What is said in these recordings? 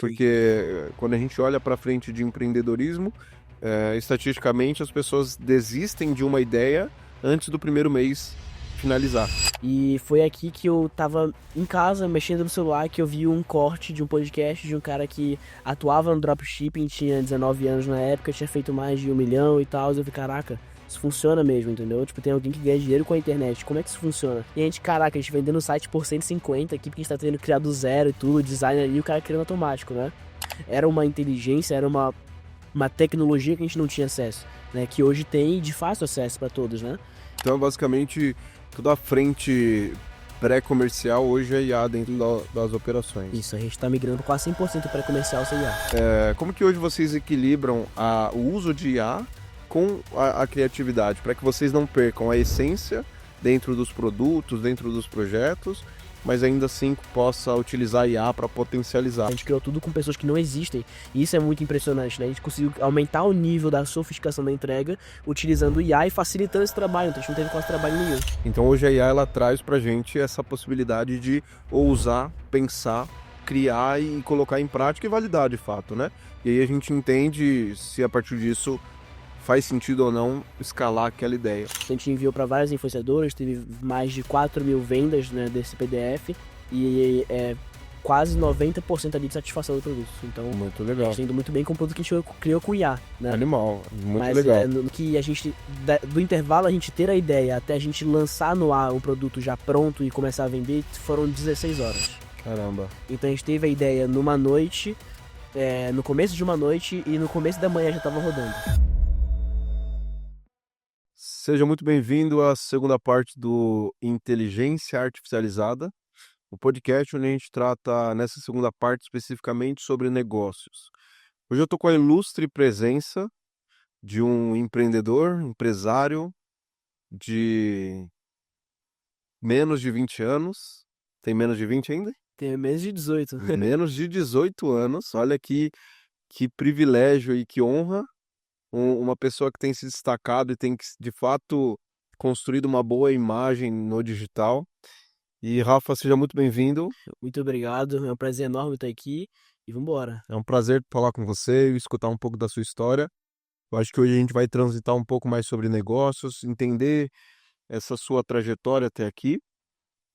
porque quando a gente olha para frente de empreendedorismo, estatisticamente as pessoas desistem de uma ideia antes do primeiro mês finalizar. E foi aqui que eu tava em casa, mexendo no celular, que eu vi um corte de um podcast de um cara que atuava no dropshipping, tinha 19 anos na época, tinha feito mais de 1 milhão e tal. Eu falei, caraca, isso funciona mesmo, entendeu? Tipo, tem alguém que ganha dinheiro com a internet, como é que isso funciona? E a gente, caraca, a gente vendendo o site por 150 aqui, porque a gente tá tendo criado do zero e tudo, design ali, e o cara criando automático, né? Era uma inteligência, era uma tecnologia que a gente não tinha acesso, né? Que hoje tem de fácil acesso para todos, né? Então, basicamente, toda a frente pré-comercial hoje é IA dentro das operações. Isso, a gente tá migrando para quase 100% pré-comercial sem IA. Como que hoje vocês equilibram o uso de IA com a criatividade, para que vocês não percam a essência dentro dos produtos, dentro dos projetos, mas ainda assim possa utilizar a IA para potencializar? A gente criou tudo com pessoas que não existem, e isso é muito impressionante, né? A gente conseguiu aumentar o nível da sofisticação da entrega utilizando o IA e facilitando esse trabalho, então a gente não teve quase trabalho nenhum. Então hoje a IA ela traz pra gente essa possibilidade de ousar, pensar, criar e colocar em prática e validar de fato, né? E aí a gente entende se a partir disso faz sentido ou não escalar aquela ideia. A gente enviou para várias influenciadoras, teve mais de 4 mil vendas, né, desse PDF e quase 90% ali de satisfação do produto. Então, Muito a legal. gente tá indo muito bem com o produto que a gente criou com IA, né? Animal, muito Mas legal. no que a gente, do intervalo a gente ter a ideia até a gente lançar no ar um produto já pronto e começar a vender, foram 16 horas. Caramba. Então a gente teve a ideia numa noite, no começo de uma noite e no começo da manhã já estava rodando. Seja muito bem-vindo à segunda parte do Inteligência Artificializada, o podcast onde a gente trata nessa segunda parte especificamente sobre negócios. Hoje eu estou com a ilustre presença de um empreendedor, empresário de menos de 20 anos. Tem menos de 20 ainda? Tem menos de 18. Menos de 18 anos. Olha que privilégio e que honra uma pessoa que tem se destacado e tem, de fato, construído uma boa imagem no digital. E, Rafa, seja muito bem-vindo. Muito obrigado, é um prazer enorme estar aqui e vambora. É um prazer falar com você e escutar um pouco da sua história. Eu acho que hoje a gente vai transitar um pouco mais sobre negócios, entender essa sua trajetória até aqui.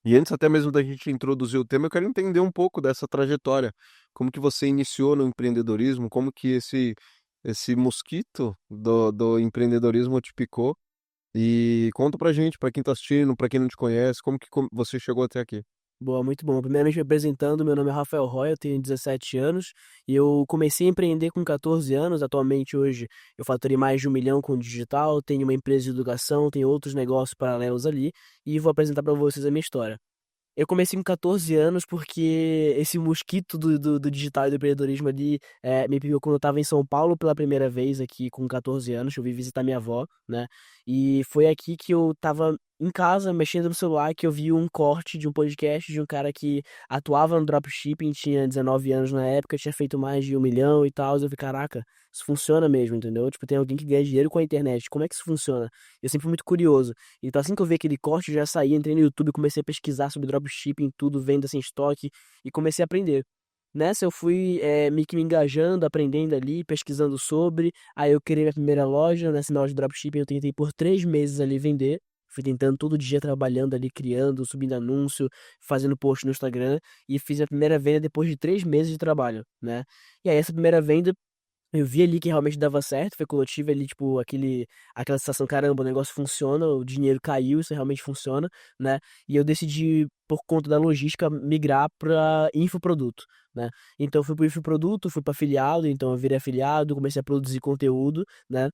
E antes até mesmo da gente introduzir o tema, eu quero entender um pouco dessa trajetória. Como que você iniciou no empreendedorismo, como que esse mosquito do empreendedorismo te picou. E conta pra gente, pra quem tá assistindo, pra quem não te conhece, como que você chegou até aqui. Boa, muito bom. Primeiramente me apresentando, meu nome é Rafael Roy, eu tenho 17 anos e eu comecei a empreender com 14 anos. Atualmente hoje eu faturei mais de 1 milhão com o digital, tenho uma empresa de educação, tenho outros negócios paralelos ali e vou apresentar para vocês a minha história. Eu comecei com 14 anos porque esse mosquito do digital e do empreendedorismo ali me pegou quando eu estava em São Paulo pela primeira vez aqui com 14 anos. Eu vim visitar minha avó, né? E foi aqui que eu tava em casa, mexendo no celular, que eu vi um corte de um podcast de um cara que atuava no dropshipping, tinha 19 anos na época, tinha feito mais de 1 milhão e tal. Eu falei, caraca, isso funciona mesmo, entendeu? Tipo, tem alguém que ganha dinheiro com a internet. Como é que isso funciona? Eu sempre fui muito curioso. Então, assim que eu vi aquele corte, eu já saí, entrei no YouTube, comecei a pesquisar sobre dropshipping, tudo, venda sem estoque, e comecei a aprender. Nessa eu fui meio que me engajando, aprendendo ali, pesquisando sobre. Aí eu criei minha primeira loja, nessa minha loja de dropshipping eu tentei por 3 meses ali vender. Fui tentando todo dia trabalhando ali, criando, subindo anúncio, fazendo post no Instagram. E fiz a primeira venda depois de 3 meses de trabalho, né? E aí essa primeira venda eu vi ali que realmente dava certo, foi quando eu tive ali, tipo, aquela sensação, caramba, o negócio funciona, o dinheiro caiu, isso realmente funciona, né? E eu decidi, por conta da logística, migrar para infoproduto, né? Então eu fui pro infoproduto, fui para afiliado, então eu virei afiliado, comecei a produzir conteúdo, né?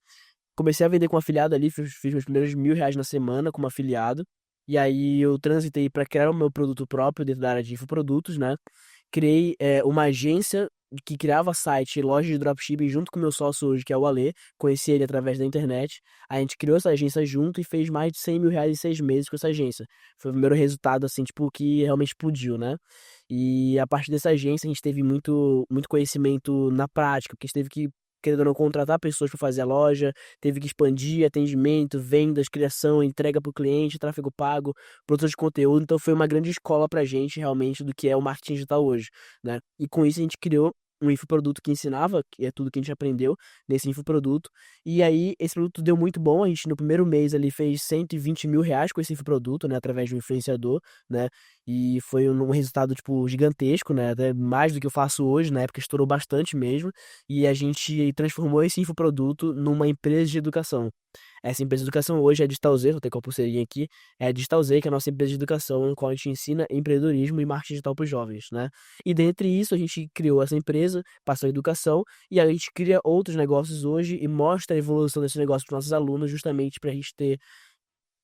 Comecei a vender com afiliado ali, fiz meus primeiros R$ 1.000 na semana como afiliado, e aí eu transitei para criar o meu produto próprio dentro da área de infoprodutos, né? Criei uma agência que criava site e loja de dropshipping junto com o meu sócio hoje, que é o Alê. Conheci ele através da internet. A gente criou essa agência junto e fez mais de R$ 100.000 em 6 meses com essa agência. Foi o primeiro resultado, assim, tipo, que realmente explodiu, né? E a partir dessa agência a gente teve muito, muito conhecimento na prática, porque a gente teve que, querendo ou não, contratar pessoas para fazer a loja, teve que expandir atendimento, vendas, criação, entrega para o cliente, tráfego pago, produção de conteúdo. Então foi uma grande escola pra gente realmente do que é o marketing digital hoje, né? E com isso a gente criou um infoproduto que ensinava, que é tudo que a gente aprendeu nesse infoproduto. E aí, esse produto deu muito bom. A gente, no primeiro mês, ali, fez R$ 120 mil com esse infoproduto, né? Através de um influenciador, né? E foi um resultado, tipo, gigantesco, né? Até mais do que eu faço hoje, na época estourou bastante mesmo. E a gente transformou esse infoproduto numa empresa de educação. Essa empresa de educação hoje é a Digital Z, vou ter com a pulseirinha aqui, é a Digital Z, que é a nossa empresa de educação, no qual a gente ensina empreendedorismo e marketing digital para os jovens, né? E dentre isso, a gente criou essa empresa, passou a educação, e a gente cria outros negócios hoje e mostra a evolução desse negócio para os nossos alunos, justamente para a gente ter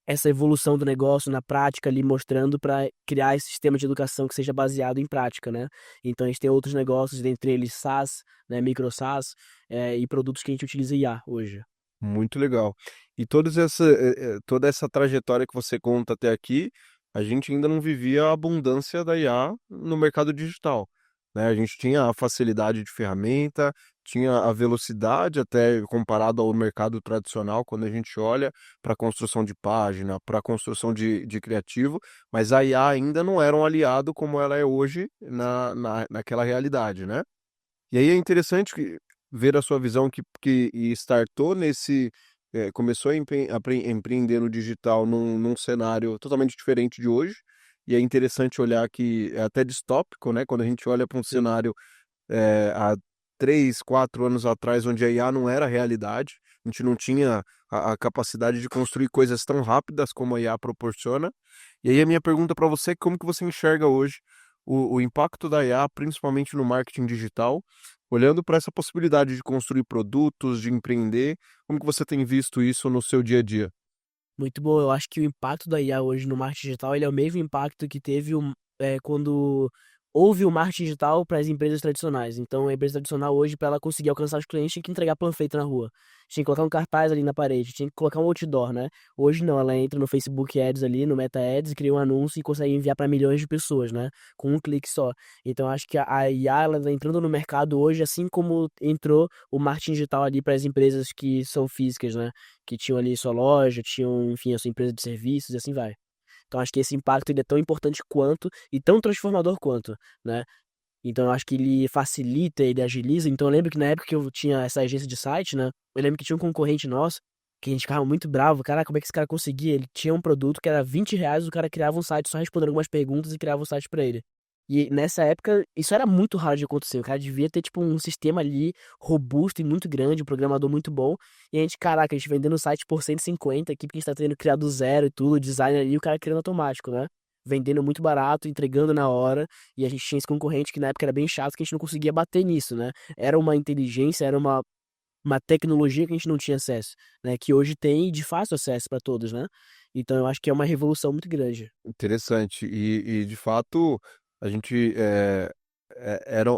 essa evolução do negócio na prática ali, mostrando para criar esse sistema de educação que seja baseado em prática, né? Então a gente tem outros negócios, dentre eles SaaS, né, micro SaaS, e produtos que a gente utiliza IA hoje. Muito legal. E toda essa trajetória que você conta até aqui, a gente ainda não vivia a abundância da IA no mercado digital, né? A gente tinha a facilidade de ferramenta, tinha a velocidade até comparado ao mercado tradicional, quando a gente olha para a construção de página, para a construção de criativo, mas a IA ainda não era um aliado como ela é hoje naquela realidade, né? E aí é interessante ver a sua visão que startou começou a empreender no digital num cenário totalmente diferente de hoje. E é interessante olhar que é até distópico, né? Quando a gente olha para um Sim. cenário há 3, 4 anos atrás, onde a IA não era realidade, a gente não tinha a capacidade de construir coisas tão rápidas como a IA proporciona. E aí a minha pergunta para você é como que você enxerga hoje o impacto da IA, principalmente no marketing digital, olhando para essa possibilidade de construir produtos, de empreender, como que você tem visto isso no seu dia a dia? Muito bom. Eu acho que o impacto da IA hoje no marketing digital, ele é o mesmo impacto que teve quando houve o marketing digital para as empresas tradicionais. Então, a empresa tradicional hoje, para ela conseguir alcançar os clientes, tinha que entregar panfleto na rua. Tinha que colocar um cartaz ali na parede, tinha que colocar um outdoor, né? Hoje não, ela entra no Facebook Ads ali, no Meta Ads, cria um anúncio e consegue enviar para milhões de pessoas, né? Com um clique só. Então, acho que a IA, ela tá entrando no mercado hoje, assim como entrou o marketing digital ali para as empresas que são físicas, né? Que tinham ali sua loja, tinham, enfim, a sua empresa de serviços e assim vai. Então acho que esse impacto ele é tão importante quanto e tão transformador quanto, né? Então eu acho que ele facilita, ele agiliza. Então eu lembro que na época que eu tinha essa agência de site, né? Eu lembro que tinha um concorrente nosso que a gente ficava muito bravo. Cara, como é que esse cara conseguia? Ele tinha um produto que era R$ 20, o cara criava um site só respondendo algumas perguntas e criava um site pra ele. E nessa época, isso era muito raro de acontecer. O cara devia ter, tipo, um sistema ali robusto e muito grande, um programador muito bom. E a gente, caraca, a gente vendendo o site por 150 aqui, porque a gente tá tendo criado do zero e tudo, design ali, e o cara criando automático, né? Vendendo muito barato, entregando na hora. E a gente tinha esse concorrente que na época era bem chato, que a gente não conseguia bater nisso, né? Era uma inteligência, era uma tecnologia que a gente não tinha acesso, né? Que hoje tem de fácil acesso para todos, né? Então eu acho que é uma revolução muito grande. Interessante. E de fato, a gente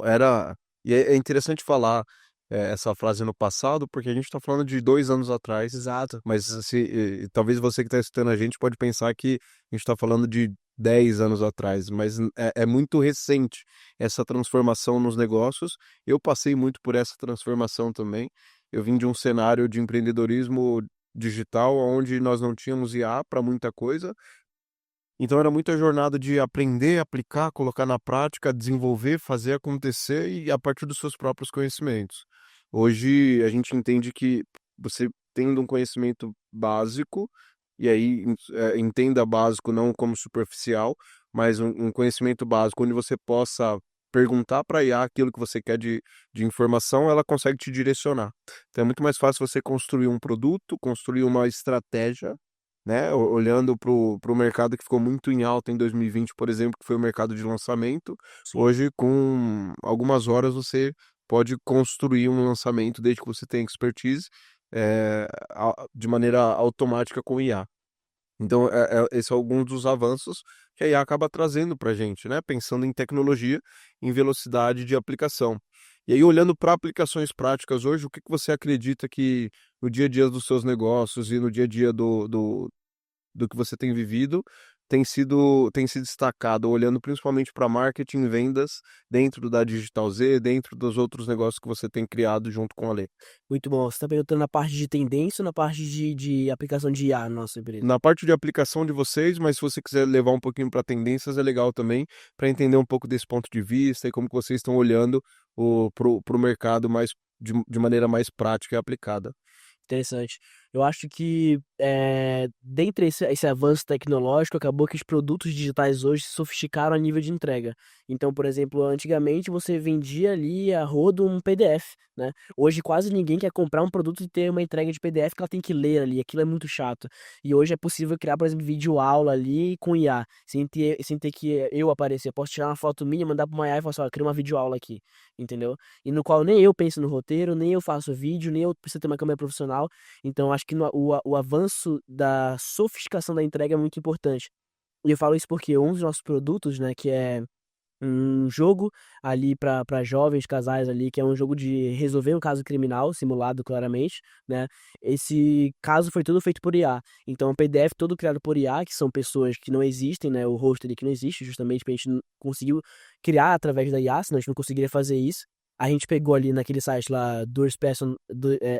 era. E é interessante falar essa frase no passado, porque a gente está falando de 2 anos atrás, Exato. mas talvez você que está escutando a gente pode pensar que a gente está falando de 10 anos atrás, mas é muito recente essa transformação nos negócios. Eu passei muito por essa transformação também. Eu vim de um cenário de empreendedorismo digital, onde nós não tínhamos IA para muita coisa, então era muita jornada de aprender, aplicar, colocar na prática, desenvolver, fazer acontecer e a partir dos seus próprios conhecimentos. Hoje a gente entende que você tendo um conhecimento básico, e aí entenda básico não como superficial, mas um conhecimento básico onde você possa perguntar para a IA aquilo que você quer de informação, ela consegue te direcionar. Então é muito mais fácil você construir um produto, construir uma estratégia, né? Olhando para o mercado que ficou muito em alta em 2020, por exemplo, que foi o mercado de lançamento. Sim. Hoje, com algumas horas, você pode construir um lançamento desde que você tenha expertise de maneira automática com IA. Então, esse é algum dos avanços que a IA acaba trazendo para a gente, né? Pensando em tecnologia, em velocidade de aplicação. E aí, olhando para aplicações práticas hoje, o que que você acredita que no dia a dia dos seus negócios e no dia a dia do que você tem vivido tem se destacado, olhando principalmente para marketing e vendas dentro da Digital Z, dentro dos outros negócios que você tem criado junto com a Lê? Muito bom. Você está perguntando na parte de tendência ou na parte de aplicação de IA na nossa empresa? Na parte de aplicação de vocês, mas se você quiser levar um pouquinho para tendências, é legal também, para entender um pouco desse ponto de vista e como que vocês estão olhando pro mercado mais de maneira mais prática e aplicada. Interessante. Eu acho que, dentre esse avanço tecnológico, acabou que os produtos digitais hoje se sofisticaram a nível de entrega. Então, por exemplo, antigamente você vendia ali a rodo um PDF, né? Hoje quase ninguém quer comprar um produto e ter uma entrega de PDF que ela tem que ler ali, aquilo é muito chato. E hoje é possível criar, por exemplo, videoaula ali com IA, sem ter que eu aparecer. Eu posso tirar uma foto minha, mandar para uma IA e falar assim, ó, cria uma videoaula aqui, entendeu? E no qual nem eu penso no roteiro, nem eu faço vídeo, nem eu preciso ter uma câmera profissional. Então, acho que o avanço da sofisticação da entrega é muito importante. E eu falo isso porque um dos nossos produtos, né, que é um jogo ali para jovens casais ali, que é um jogo de resolver um caso criminal, simulado claramente, né? Esse caso foi todo feito por IA. Então, o PDF todo criado por IA, que são pessoas que não existem, né? O rosto ali que não existe, justamente pra gente conseguiu criar através da IA, senão a gente não conseguiria fazer isso. A gente pegou ali naquele site lá,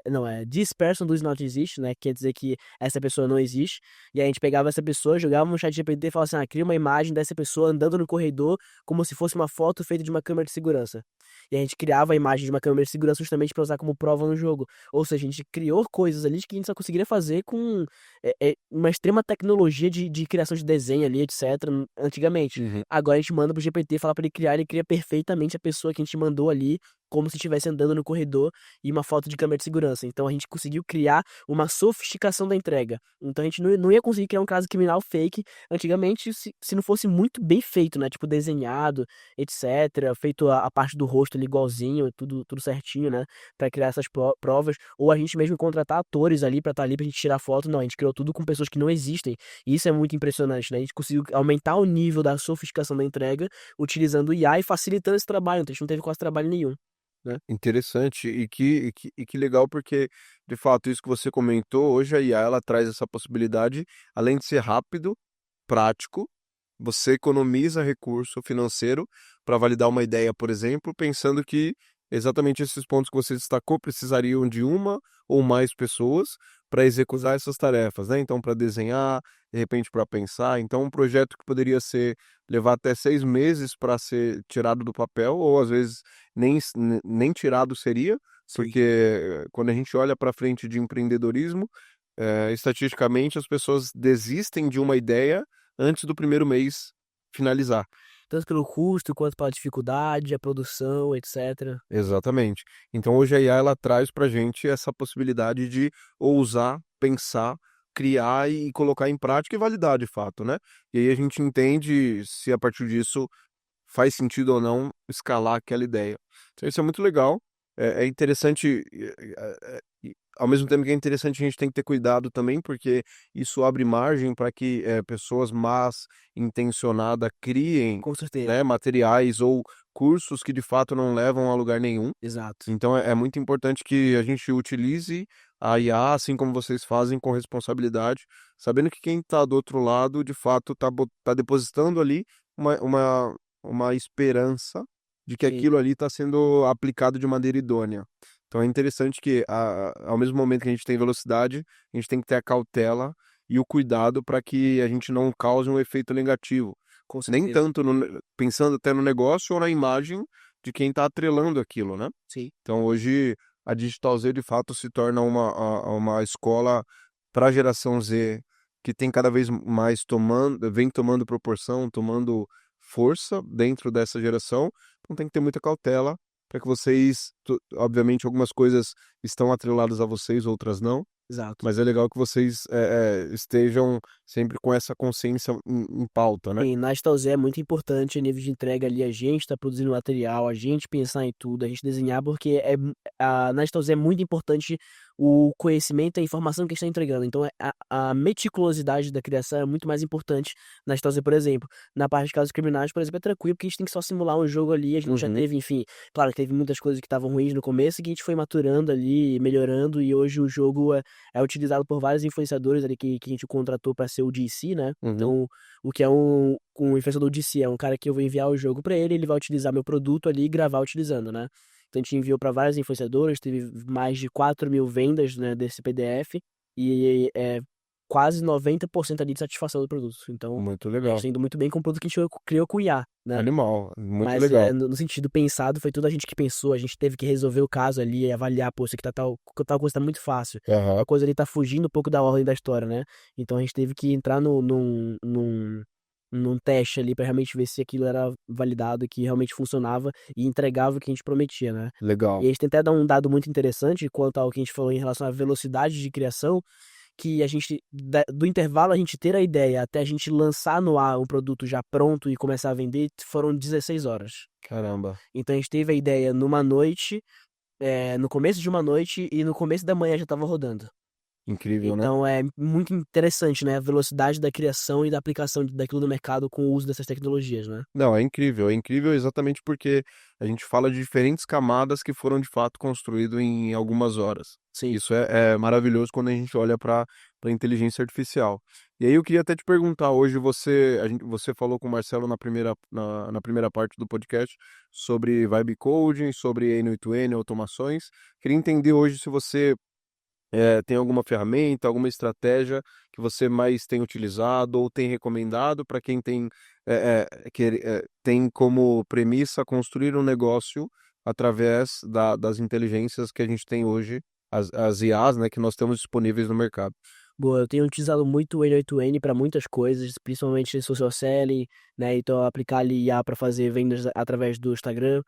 não, this person does not exist, né? Quer dizer que essa pessoa não existe. E aí a gente pegava essa pessoa, jogava no chat GPT e falava assim, cria uma imagem dessa pessoa andando no corredor como se fosse uma foto feita de uma câmera de segurança. E a gente criava a imagem de uma câmera de segurança justamente para usar como prova no jogo. Ou seja, a gente criou coisas ali que a gente só conseguiria fazer com uma extrema tecnologia de criação de desenho ali, etc. Antigamente. Uhum. Agora a gente manda pro GPT falar para ele criar, ele cria perfeitamente a pessoa que a gente mandou ali, como se estivesse andando no corredor e uma foto de câmera de segurança. Então a gente conseguiu criar uma sofisticação da entrega. Então a gente não ia conseguir criar um caso criminal fake antigamente se não fosse muito bem feito, né? Tipo, desenhado, etc. Feito a parte do rosto ali igualzinho, tudo certinho, né? Pra criar essas provas. Ou a gente mesmo contratar atores ali pra estar ali pra gente tirar foto. Não, a gente criou tudo com pessoas que não existem. E isso é muito impressionante, né? A gente conseguiu aumentar o nível da sofisticação da entrega utilizando o IA e facilitando esse trabalho. Então a gente não teve quase trabalho nenhum, né? Interessante e que legal porque, de fato, isso que você comentou, hoje a IA ela traz essa possibilidade, além de ser rápido, prático, você economiza recurso financeiro para validar uma ideia, por exemplo, pensando que exatamente esses pontos que você destacou precisariam de uma ou mais pessoas para executar essas tarefas, né? Então, para desenhar, de repente para pensar. Então, um projeto que poderia ser levar até 6 meses para ser tirado do papel, ou às vezes nem tirado seria, Sim. porque quando a gente olha para frente de empreendedorismo, estatisticamente as pessoas desistem de uma ideia antes do primeiro mês finalizar. Tanto pelo custo quanto pela dificuldade, a produção, etc. Exatamente. Então hoje a IA ela traz para gente essa possibilidade de ousar, pensar, criar e colocar em prática e validar de fato, né? E aí a gente entende se a partir disso faz sentido ou não escalar aquela ideia. Então isso é muito legal. É interessante, ao mesmo tempo que é interessante, a gente tem que ter cuidado também, porque isso abre margem para que pessoas más intencionadas criem, Com certeza. né, materiais ou cursos que de fato não levam a lugar nenhum. Exato. Então é muito importante que a gente utilize a IA, assim como vocês fazem, com responsabilidade, sabendo que quem está do outro lado, de fato, tá depositando ali uma, uma, uma esperança de que Sim, aquilo ali está sendo aplicado de maneira idônea. Então é interessante que, ao mesmo momento que a gente tem velocidade, a gente tem que ter a cautela e o cuidado para que a gente não cause um efeito negativo. com Nem certeza. tanto pensando até no negócio ou na imagem de quem está atrelando aquilo, né? Sim. Então hoje a Digital Z de fato se torna uma escola para a geração Z que tem cada vez mais vem tomando proporção, tomando força dentro dessa geração. Então tem que ter muita cautela para que vocês, obviamente, algumas coisas estão atreladas a vocês, outras não. Exato. Mas é legal que vocês estejam sempre com essa consciência em pauta, né? Sim, na Stalzé é muito importante a nível de entrega ali, a gente tá produzindo material, a gente pensar em tudo, a gente desenhar, porque na Stalzé é muito importante o conhecimento e a informação que a gente está entregando. Então, a meticulosidade da criação é muito mais importante na Stalzé, por exemplo. Na parte de casos criminais, por exemplo, é tranquilo, porque a gente tem que só simular um jogo ali, a gente já Uhum. teve, enfim, claro que teve muitas coisas que estavam ruins no começo, que a gente foi maturando ali, melhorando, e hoje o jogo é utilizado por vários influenciadores ali que a gente contratou para ser o DC, né? Uhum. Então, o que é um influenciador de si, é um cara que eu vou enviar o jogo pra ele, ele vai utilizar meu produto ali e gravar utilizando, né? Então a gente enviou para várias influenciadoras, teve mais de 4.000 vendas, né, desse PDF, e quase 90% ali de satisfação do produto. Então, Muito a gente legal. tá indo muito bem com o produto que a gente criou com o IA, né? Animal, muito Mas legal. no sentido pensado, foi tudo a gente que pensou, a gente teve que resolver o caso ali e avaliar, pô, isso aqui tal coisa tá muito fácil. Aham, A coisa ali tá fugindo um pouco da ordem da história, né? Então a gente teve que entrar num teste ali pra realmente ver se aquilo era validado, que realmente funcionava e entregava o que a gente prometia, né? E legal. a gente tem até dar um dado muito interessante quanto ao que a gente falou em relação à velocidade de criação, que a gente, do intervalo a gente ter a ideia até a gente lançar no ar um produto já pronto e começar a vender, foram 16 horas. Caramba, Então a gente teve a ideia numa noite, no começo de uma noite e no começo da manhã já estava rodando. incrível, né? Então é muito interessante, né? A velocidade da criação e da aplicação daquilo no mercado com o uso dessas tecnologias, né? Não, é incrível exatamente porque a gente fala de diferentes camadas que foram de fato construídas em algumas horas. Sim. Isso é maravilhoso quando a gente olha para a inteligência artificial. E aí eu queria até te perguntar, hoje você falou com o Marcelo na primeira parte do podcast sobre vibe coding, sobre N8N, automações. Queria entender hoje se você tem alguma ferramenta, alguma estratégia que você mais tem utilizado ou tem recomendado para quem tem, tem como premissa construir um negócio através das inteligências que a gente tem hoje, as IAs, né, que nós temos disponíveis no mercado. Boa, eu tenho utilizado muito o N8N para muitas coisas, principalmente social selling, né? Então, aplicar ali IA para fazer vendas através do Instagram.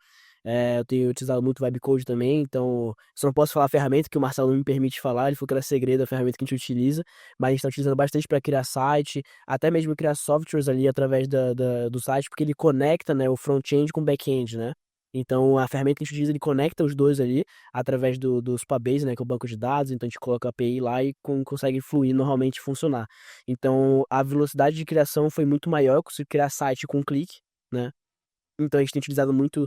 Eu tenho utilizado muito o Webcode também, então só não posso falar a ferramenta que o Marcelo não me permite falar, ele falou que era segredo a ferramenta que a gente utiliza, mas a gente está utilizando bastante para criar site, até mesmo criar softwares ali através do site, porque ele conecta, né, o front-end com o back-end, né? Então, a ferramenta que a gente utiliza, ele conecta os dois ali através do Supabase, né, que é o banco de dados, então a gente coloca a API lá e consegue fluir normalmente funcionar. Então, a velocidade de criação foi muito maior, eu consigo criar site com um clique, né? Então a gente tem utilizado muito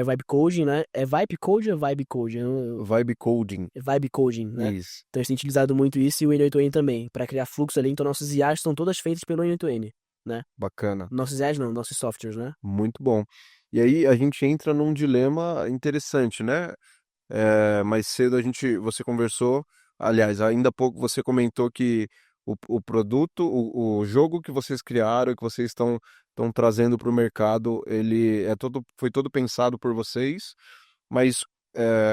vibe coding, né? É vibe coding ou vibe coding? Vibe coding, É vibe coding, né? isso, Então a gente tem utilizado muito isso e o N8N também, para criar fluxo ali. Então nossas IAs são todas feitas pelo N8N, né? bacana, Nossas IAs não, nossos softwares, né? muito bom. E aí a gente entra num dilema interessante, né? Mais cedo você conversou, aliás, ainda há pouco você comentou que o produto, o jogo que vocês criaram, que vocês estão trazendo para o mercado, ele foi todo pensado por vocês, mas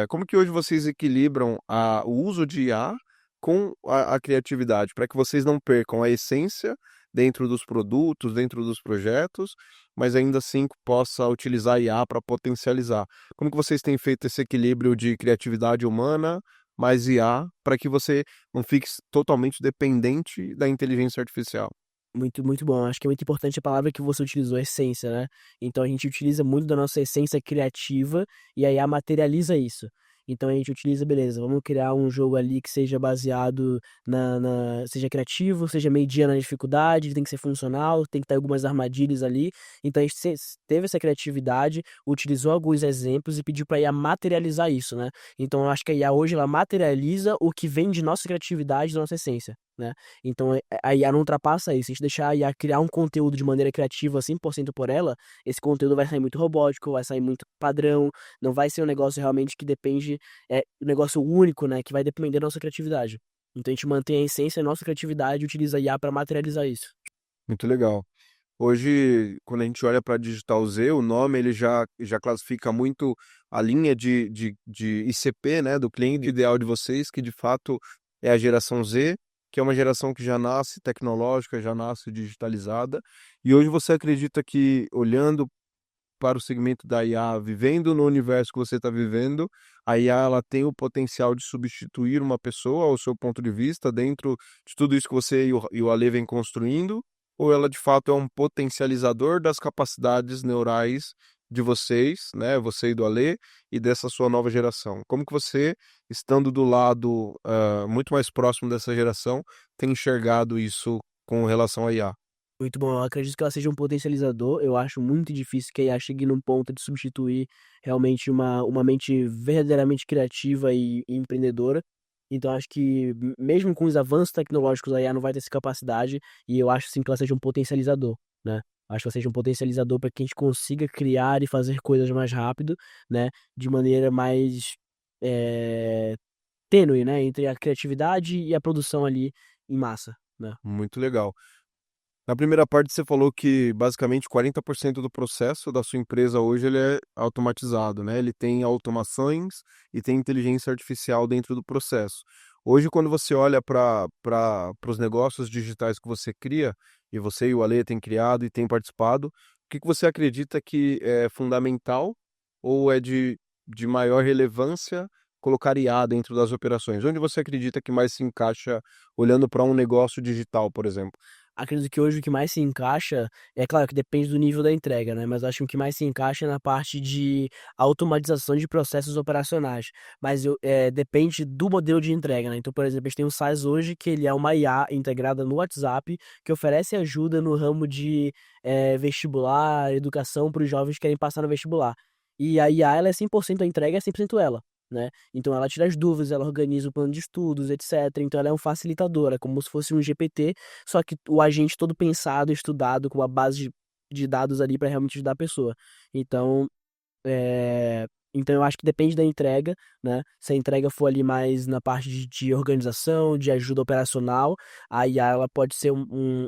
como que hoje vocês equilibram o uso de IA com a criatividade, para que vocês não percam a essência dentro dos produtos, dentro dos projetos, mas ainda assim possa utilizar a IA para potencializar? Como que vocês têm feito esse equilíbrio de criatividade humana mais IA para que você não fique totalmente dependente da inteligência artificial? Muito, muito bom. Acho que é muito importante a palavra que você utilizou, essência, né? Então a gente utiliza muito da nossa essência criativa e aí a materializa isso. Então a gente utiliza, beleza, vamos criar um jogo ali que seja baseado seja criativo, seja meio-dia na dificuldade, tem que ser funcional, tem que ter algumas armadilhas ali. Então a gente teve essa criatividade, utilizou alguns exemplos e pediu para a IA materializar isso, né? Então eu acho que a IA hoje ela materializa o que vem de nossa criatividade, da nossa essência, né? Então a IA não ultrapassa isso. Se a gente deixar a IA criar um conteúdo de maneira criativa 100% por ela, esse conteúdo vai sair muito robótico, vai sair muito padrão, não vai ser um negócio realmente que depende, um negócio único, né? Que vai depender da nossa criatividade. Então a gente mantém a essência da nossa criatividade e utiliza a IA para materializar isso. Muito legal. Hoje, quando a gente olha para Digital Z, o nome ele já classifica muito a linha de ICP, né, do cliente ideal de vocês, que de fato é a geração Z, que é uma geração que já nasce tecnológica, já nasce digitalizada. E hoje você acredita que, olhando para o segmento da IA, vivendo no universo que você está vivendo, a IA ela tem o potencial de substituir uma pessoa, ao seu ponto de vista, dentro de tudo isso que você e o Ale vem construindo? Ou ela de fato é um potencializador das capacidades neurais de vocês, né, você e do Ale, e dessa sua nova geração? Como que você, estando do lado muito mais próximo dessa geração, tem enxergado isso com relação à IA? Muito bom, eu acredito que ela seja um potencializador. Eu acho muito difícil que a IA chegue num ponto de substituir realmente uma mente verdadeiramente criativa e empreendedora. Então, acho que mesmo com os avanços tecnológicos, a IA não vai ter essa capacidade. E eu acho sim que ela seja um potencializador, né? Acho que ela seja um potencializador para que a gente consiga criar e fazer coisas mais rápido, né? De maneira mais tênue, né? Entre a criatividade e a produção ali em massa. né? Muito legal. Na primeira parte você falou que basicamente 40% do processo da sua empresa hoje ele é automatizado, né? Ele tem automações e tem inteligência artificial dentro do processo. Hoje, quando você olha para os negócios digitais que você cria, e você e o Ale têm criado e têm participado, o que que você acredita que é fundamental ou é de maior relevância colocar IA dentro das operações? Onde você acredita que mais se encaixa olhando para um negócio digital, por exemplo? Acredito que hoje o que mais se encaixa, é claro que depende do nível da entrega, né? Mas eu acho que o que mais se encaixa é na parte de automatização de processos operacionais. Mas depende do modelo de entrega, né? Então, por exemplo, a gente tem um SaaS hoje que ele é uma IA integrada no WhatsApp que oferece ajuda no ramo de vestibular, educação para os jovens que querem passar no vestibular. E a IA, ela é 100% a entrega, é 100% ela. Né? Então ela tira as dúvidas, ela organiza o plano de estudos, etc. Então ela é um facilitador, é como se fosse um GPT só que o agente todo pensado, estudado, com uma base de dados ali para realmente ajudar a pessoa. Então, então eu acho que depende da entrega, né? Se a entrega for ali mais na parte de organização, de ajuda operacional, a IA ela pode ser um,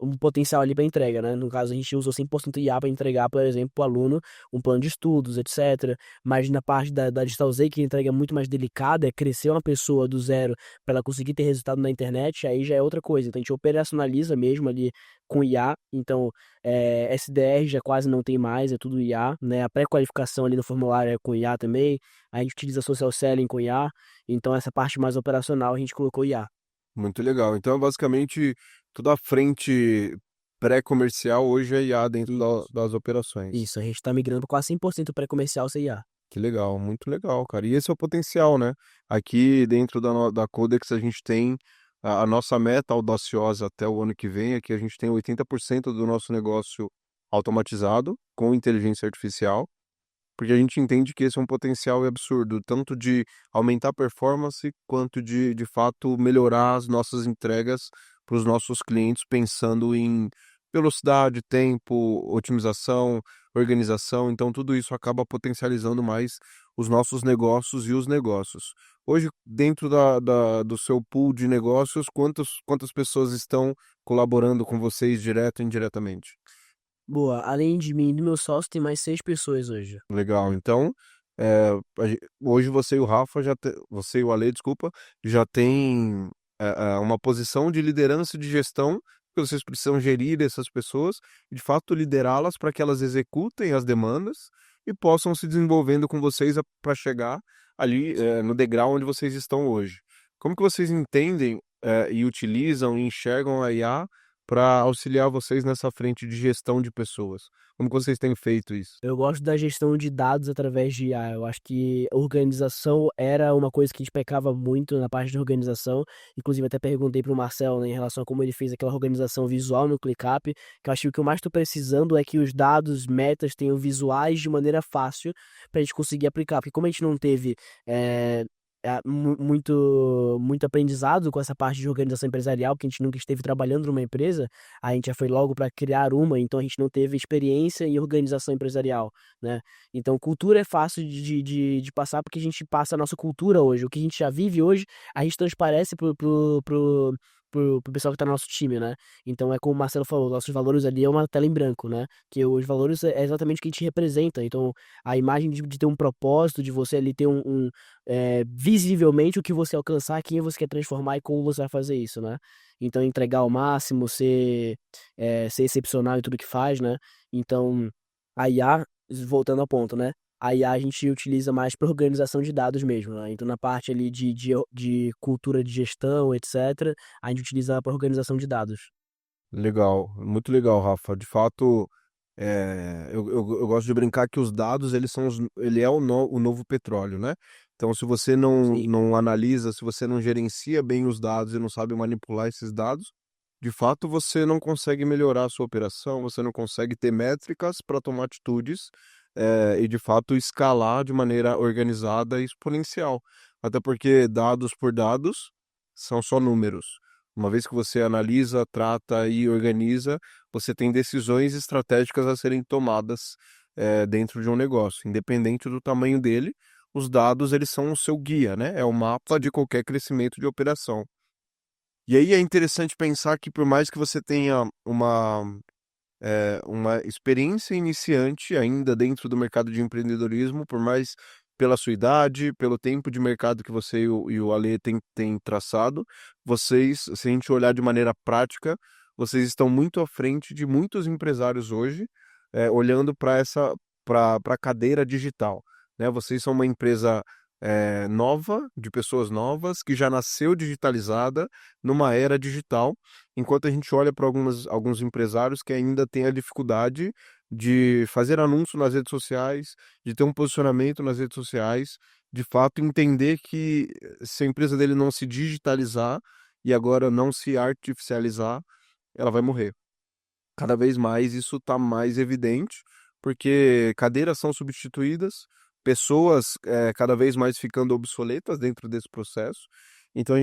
um potencial ali para entrega, né? No caso, a gente usou 100% IA para entregar, por exemplo, para o aluno um plano de estudos, etc. Mas na parte da Digital Z, que a entrega é muito mais delicada, é crescer uma pessoa do zero para ela conseguir ter resultado na internet, aí já é outra coisa. Então a gente operacionaliza mesmo ali com IA. Então, SDR já quase não tem mais, é tudo IA, né? A pré-qualificação ali no formulário é com IA também. A gente utiliza social selling com IA. Então, essa parte mais operacional a gente colocou IA. Muito legal. Então, basicamente, toda a frente pré-comercial hoje é IA dentro Isso. das operações. Isso, a gente está migrando para quase 100% pré-comercial ser IA. Que legal, muito legal, cara. E esse é o potencial, né? Aqui dentro da Codex a gente tem a nossa meta audaciosa até o ano que vem, é que a gente tem 80% do nosso negócio automatizado com inteligência artificial. Porque a gente entende que esse é um potencial absurdo, tanto de aumentar a performance, quanto de fato melhorar as nossas entregas para os nossos clientes, pensando em velocidade, tempo, otimização, organização. Então, tudo isso acaba potencializando mais os nossos negócios e os negócios. Hoje, dentro do seu pool de negócios, quantas pessoas estão colaborando com vocês direto e indiretamente? Boa, além de mim e do meu sócio, tem mais 6 pessoas hoje. Legal. Então, hoje você e o Rafa você e o Ale, desculpa, já tem uma posição de liderança e de gestão, que vocês precisam gerir essas pessoas e de fato liderá-las para que elas executem as demandas e possam se desenvolvendo com vocês para chegar ali no degrau onde vocês estão hoje. Como que vocês entendem e utilizam e enxergam a IA para auxiliar vocês nessa frente de gestão de pessoas? Como que vocês têm feito isso? Eu gosto da gestão de dados através de IA. Eu acho que organização era uma coisa que a gente pecava muito na parte de organização. Inclusive, até perguntei para o Marcelo, né, em relação a como ele fez aquela organização visual no ClickUp, que eu acho que o que eu mais estou precisando é que os dados, metas, tenham visuais de maneira fácil para a gente conseguir aplicar. Porque como a gente não teve eh, muito aprendizado com essa parte de organização empresarial, porque a gente nunca esteve trabalhando numa empresa, a gente já foi logo para criar uma, então a gente não teve experiência em organização empresarial, né? Então, cultura é fácil de passar porque a gente passa a nossa cultura hoje. O que a gente já vive hoje, a gente transparece pro pessoal que tá no nosso time, né? Então, é como o Marcelo falou, nossos valores ali é uma tela em branco, né? Que os valores é exatamente o que a gente representa. Então, a imagem de ter um propósito, de você ali ter visivelmente o que você alcançar, quem você quer transformar e como você vai fazer isso, né? Então, entregar ao máximo, ser excepcional em tudo que faz, né? Então, a IA, voltando ao ponto, né? A IA a gente utiliza mais para organização de dados mesmo, né? Então, na parte ali de cultura de gestão, etc., a gente utiliza para organização de dados. Legal, muito legal, Rafa. De fato, eu gosto de brincar que os dados, ele é o novo petróleo, né? Então, se você Sim. não analisa, se você não gerencia bem os dados e não sabe manipular esses dados, de fato, você não consegue melhorar a sua operação, você não consegue ter métricas para tomar atitudes, e, de fato, escalar de maneira organizada e exponencial. Até porque dados por dados são só números. Uma vez que você analisa, trata e organiza, você tem decisões estratégicas a serem tomadas dentro de um negócio, independente do tamanho dele. Os dados eles são o seu guia, né? É o mapa de qualquer crescimento de operação. E aí é interessante pensar que por mais que você tenha uma experiência iniciante ainda dentro do mercado de empreendedorismo, por mais pela sua idade, pelo tempo de mercado que você e o Ale têm traçado, vocês, se a gente olhar de maneira prática, vocês estão muito à frente de muitos empresários hoje, olhando para a cadeira digital, né? Vocês são uma empresa nova, de pessoas novas, que já nasceu digitalizada numa era digital, enquanto a gente olha para alguns empresários que ainda têm a dificuldade de fazer anúncio nas redes sociais, de ter um posicionamento nas redes sociais, de fato entender que se a empresa dele não se digitalizar e agora não se artificializar, ela vai morrer. Cada vez mais isso está mais evidente, porque cadeiras são substituídas, pessoas cada vez mais ficando obsoletas dentro desse processo. Então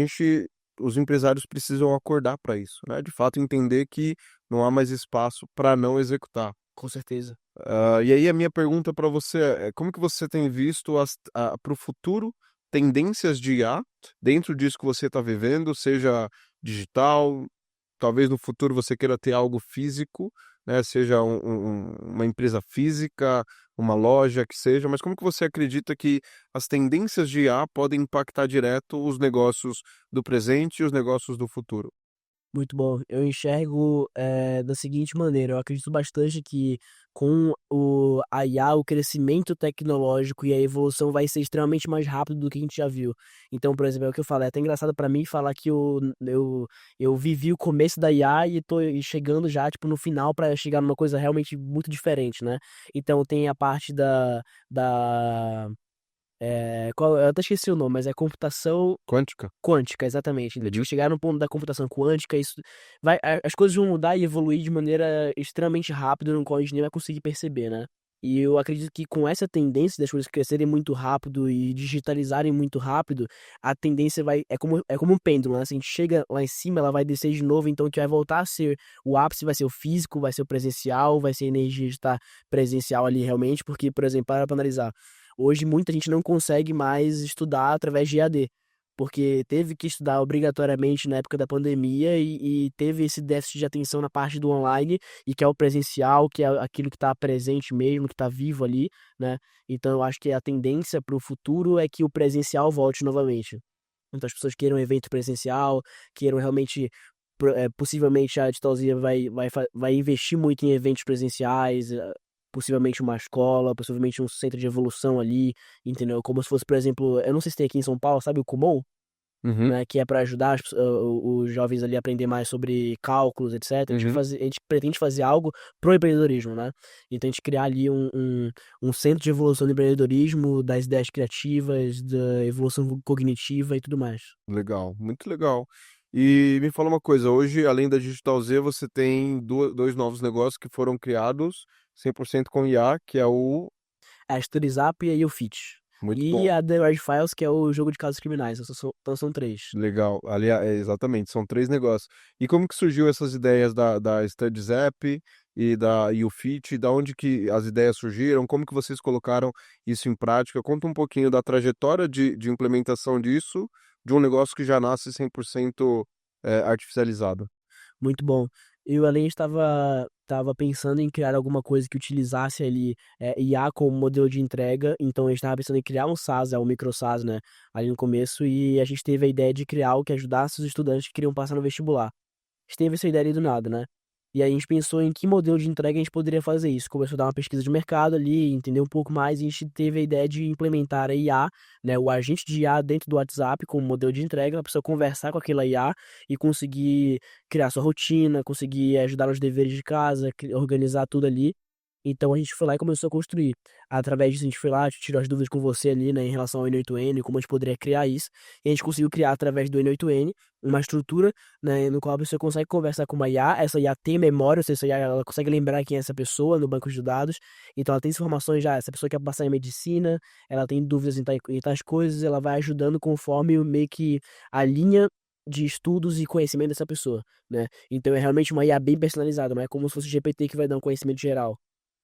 os empresários precisam acordar para isso, né? De fato entender que não há mais espaço para não executar. Com certeza. E aí a minha pergunta para você é como que você tem visto para o futuro tendências de IA dentro disso que você está vivendo, seja digital, talvez no futuro você queira ter algo físico, né? Seja uma empresa física, uma loja que seja, mas como que você acredita que as tendências de IA podem impactar direto os negócios do presente e os negócios do futuro? Muito bom. Eu enxergo da seguinte maneira, eu acredito bastante que com a IA, o crescimento tecnológico e a evolução vai ser extremamente mais rápido do que a gente já viu. Então, por exemplo, é o que eu falo, é até engraçado para mim falar que eu vivi o começo da IA e tô chegando já, tipo, no final para chegar numa coisa realmente muito diferente, né? Então tem a parte da eu até esqueci o nome, mas é computação Quântica? quântica, exatamente. Então, tipo, Uhum. chegar no ponto da computação quântica, as coisas vão mudar e evoluir de maneira extremamente rápida, no qual a gente nem vai conseguir perceber, né? E eu acredito que com essa tendência das coisas crescerem muito rápido e digitalizarem muito rápido, a tendência é como um pêndulo, né? Se a gente chega lá em cima, ela vai descer de novo, então o que vai voltar a ser o ápice vai ser o físico, vai ser o presencial, vai ser a energia de estar presencial ali realmente, porque, por exemplo, para analisar, hoje muita gente não consegue mais estudar através de EAD porque teve que estudar obrigatoriamente na época da pandemia e teve esse déficit de atenção na parte do online e que é o presencial, que é aquilo que está presente mesmo, que está vivo ali, né? Então eu acho que a tendência para o futuro é que o presencial volte novamente. Então as pessoas queiram evento presencial, queiram realmente possivelmente a Digitalzia vai investir muito em eventos presenciais, possivelmente uma escola, possivelmente um centro de evolução ali, entendeu? Como se fosse, por exemplo, eu não sei se tem aqui em São Paulo, sabe o Kumon? Uhum. Né, que é para ajudar os jovens ali a aprender mais sobre cálculos, etc. Uhum. A gente pretende fazer algo pro empreendedorismo, né? Então a gente criar ali um centro de evolução do empreendedorismo, das ideias criativas, da evolução cognitiva e tudo mais. Legal, muito legal. E me fala uma coisa, hoje, além da Digital Z, você tem dois novos negócios que foram criados 100% com IA, que é o... A Storyzap e a Fit. Muito E bom, a The Red Files, que é o jogo de casos criminais. Então são três. legal. Aliás, exatamente, são três negócios. E como que surgiu essas ideias da Studies App e o Fit? Da onde que as ideias surgiram? Como que vocês colocaram isso em prática? Conta um pouquinho da trajetória de implementação disso, de um negócio que já nasce 100% artificializado. Muito bom. Eu além estava pensando em criar alguma coisa que utilizasse ali IA como modelo de entrega, então a gente estava pensando em criar um SaaS, um micro SaaS, né, ali no começo, e a gente teve a ideia de criar algo que ajudasse os estudantes que queriam passar no vestibular. A gente teve essa ideia ali do nada, né? E aí a gente pensou em que modelo de entrega a gente poderia fazer isso. Começou a dar uma pesquisa de mercado ali, entender um pouco mais, e a gente teve a ideia de implementar a IA, né, o agente de IA dentro do WhatsApp como modelo de entrega, a pessoa conversar com aquela IA e conseguir criar sua rotina, conseguir ajudar nos deveres de casa, organizar tudo ali. Então a gente foi lá e começou a construir. Através disso, a gente foi lá, tirou as dúvidas com você ali, né, em relação ao N8N, como a gente poderia criar isso. E a gente conseguiu criar, através do N8N, uma estrutura, né, no qual a pessoa consegue conversar com uma IA. Essa IA tem memória, ou seja, essa IA, ela consegue lembrar quem é essa pessoa no banco de dados. Então ela tem informações já, essa pessoa quer passar em medicina, ela tem dúvidas em tais coisas, ela vai ajudando conforme meio que a linha de estudos e conhecimento dessa pessoa, né? Então é realmente uma IA bem personalizada, não é como se fosse o GPT que vai dar um conhecimento geral.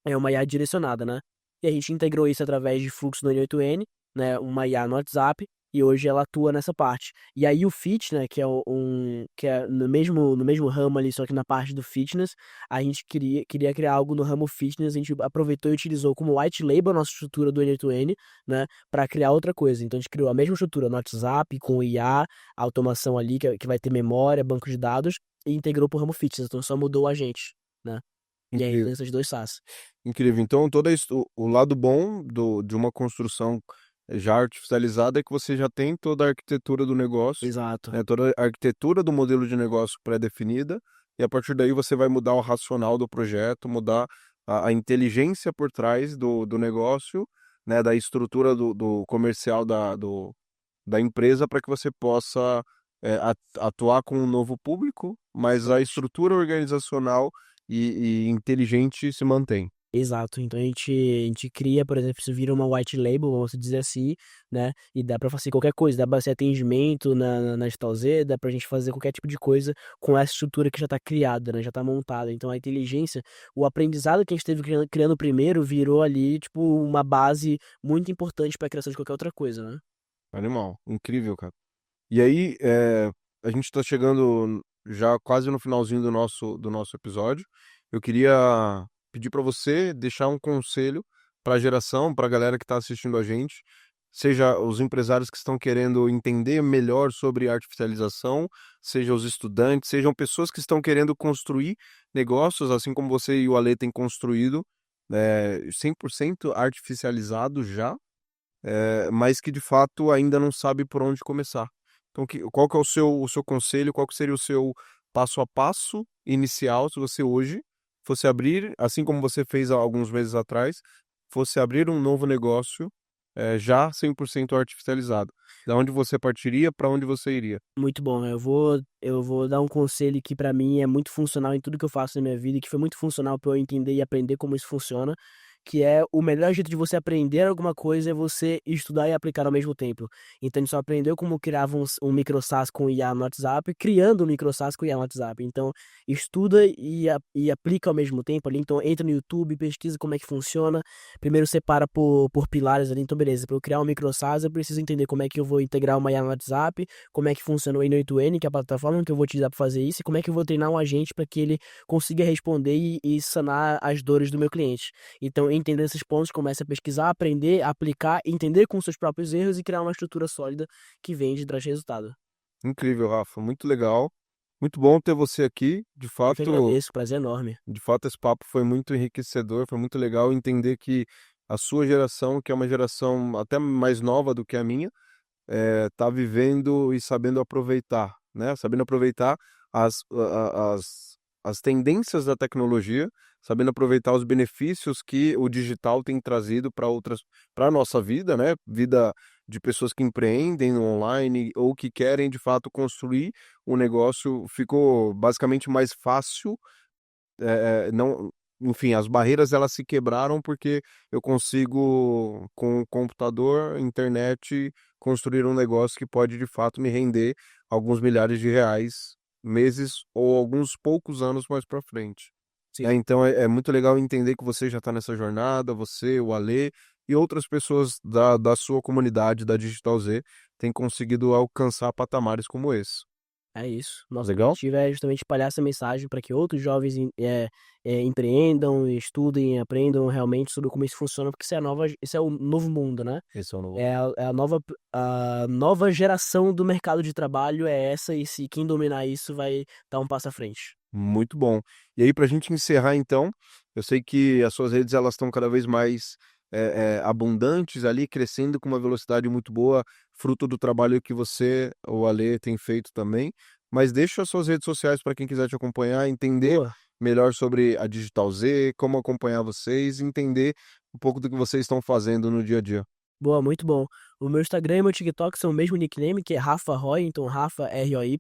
É uma IA direcionada, né? E a gente integrou isso através de fluxo no N8N, né? Uma IA no WhatsApp. e hoje ela atua nessa parte. E aí o Fit, né, que é no mesmo ramo ali, só que na parte do fitness, a gente queria criar algo no ramo fitness, a gente aproveitou e utilizou como white label a nossa estrutura do N2N, né, para criar outra coisa. Então a gente criou a mesma estrutura no WhatsApp, com IA, automação ali, que vai ter memória, banco de dados, e integrou pro ramo fitness, então só mudou o agente, né? E aí, Incrível. essas dois SaaS. Incrível. Então, o lado bom de uma construção já artificializada é que você já tem toda a arquitetura do negócio, Exato. né, toda a arquitetura do modelo de negócio pré-definida, e a partir daí você vai mudar o racional do projeto, mudar a inteligência por trás do negócio, né, da estrutura do comercial da empresa para que você possa atuar com um novo público, mas a estrutura organizacional e inteligente se mantém. Exato. Então a gente cria, por exemplo, isso vira uma white label, vamos dizer assim, né? E dá pra fazer qualquer coisa, dá pra ser atendimento na Digital Z, dá pra gente fazer qualquer tipo de coisa com essa estrutura que já tá criada, né? Já tá montada. Então a inteligência, o aprendizado que a gente teve criando primeiro virou ali, tipo, uma base muito importante pra criação de qualquer outra coisa, né? Animal, incrível, cara. E aí, a gente está chegando já quase no finalzinho do nosso episódio. Eu queria pedir para você deixar um conselho para a geração, para a galera que está assistindo a gente, seja os empresários que estão querendo entender melhor sobre artificialização, seja os estudantes, sejam pessoas que estão querendo construir negócios, assim como você e o Ale têm construído, 100% artificializado já, mas que de fato ainda não sabe por onde começar. Então, qual que é o seu conselho, qual que seria o seu passo a passo inicial, se você hoje fosse abrir, assim como você fez há alguns meses atrás, fosse abrir um novo negócio, já 100% artificializado. Da onde você partiria, para onde você iria? Muito bom. Eu vou dar um conselho que pra mim é muito funcional em tudo que eu faço na minha vida, e que foi muito funcional pra eu entender e aprender como isso funciona, que é o melhor jeito de você aprender alguma coisa é você estudar e aplicar ao mesmo tempo. Então a gente só aprendeu como criar um micro SaaS com IA no WhatsApp, criando um micro SaaS com IA no WhatsApp. Então estuda e aplica ao mesmo tempo ali. Então entra no YouTube, pesquisa como é que funciona. Primeiro separa por pilares ali. Então beleza, para eu criar um micro SaaS eu preciso entender como é que eu vou integrar uma IA no WhatsApp, como é que funciona o N8N, que é a plataforma que eu vou utilizar para fazer isso, e como é que eu vou treinar um agente para que ele consiga responder e sanar as dores do meu cliente. Então, entender esses pontos, começa a pesquisar, aprender, aplicar, entender com seus próprios erros e criar uma estrutura sólida que vende e traz resultado. Incrível, Rafa, muito legal. Muito bom ter você aqui. Eu que agradeço, prazer enorme. De fato, esse papo foi muito enriquecedor, foi muito legal entender que a sua geração, que é uma geração até mais nova do que a minha, tá vivendo e sabendo aproveitar, né? Sabendo aproveitar as tendências da tecnologia, sabendo aproveitar os benefícios que o digital tem trazido para a nossa vida, né? Vida de pessoas que empreendem no online ou que querem de fato construir um negócio, ficou basicamente mais fácil, não, enfim, as barreiras elas se quebraram porque eu consigo, com o computador, internet, construir um negócio que pode de fato me render alguns milhares de reais, meses ou alguns poucos anos mais para frente. Sim. Então é muito legal entender que você já está nessa jornada, você, o Alê e outras pessoas da sua comunidade, da Digital Z, têm conseguido alcançar patamares como esse. É isso. Nosso Legal? objetivo é justamente espalhar essa mensagem para que outros jovens empreendam, estudem, aprendam realmente sobre como isso funciona, porque isso é o novo mundo, né? Esse é o novo. A nova geração do mercado de trabalho é essa, e se quem dominar isso vai dar um passo à frente. Muito bom. E aí, para a gente encerrar, então, eu sei que as suas redes elas estão cada vez mais abundantes ali, crescendo com uma velocidade muito boa, fruto do trabalho que você, o Ale, tem feito também. Mas deixa as suas redes sociais para quem quiser te acompanhar, entender Boa. melhor sobre a Digital Z, como acompanhar vocês, entender um pouco do que vocês estão fazendo no dia a dia. Boa, muito bom. O meu Instagram e meu TikTok são o mesmo nickname, que é Rafa Roy, então Rafa ROY,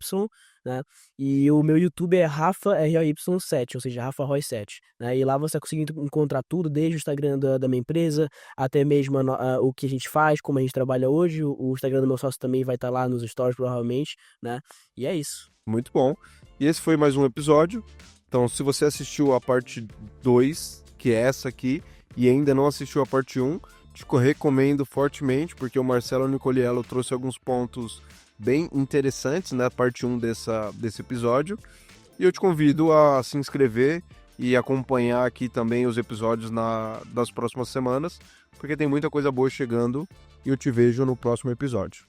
né? E o meu YouTube é Rafa ROY7, ou seja, Rafa Roy 7, né? E lá você consegue encontrar tudo, desde o Instagram da minha empresa, até mesmo o que a gente faz, como a gente trabalha hoje. O Instagram do meu sócio também vai estar lá nos stories, provavelmente, né? E é isso. Muito bom. E esse foi mais um episódio. Então, se você assistiu a parte 2, que é essa aqui, e ainda não assistiu a parte 1, Te recomendo fortemente, porque o Marcelo Nicoliello trouxe alguns pontos bem interessantes na parte 1 desse episódio. E eu te convido a se inscrever e acompanhar aqui também os episódios das próximas semanas, porque tem muita coisa boa chegando e eu te vejo no próximo episódio.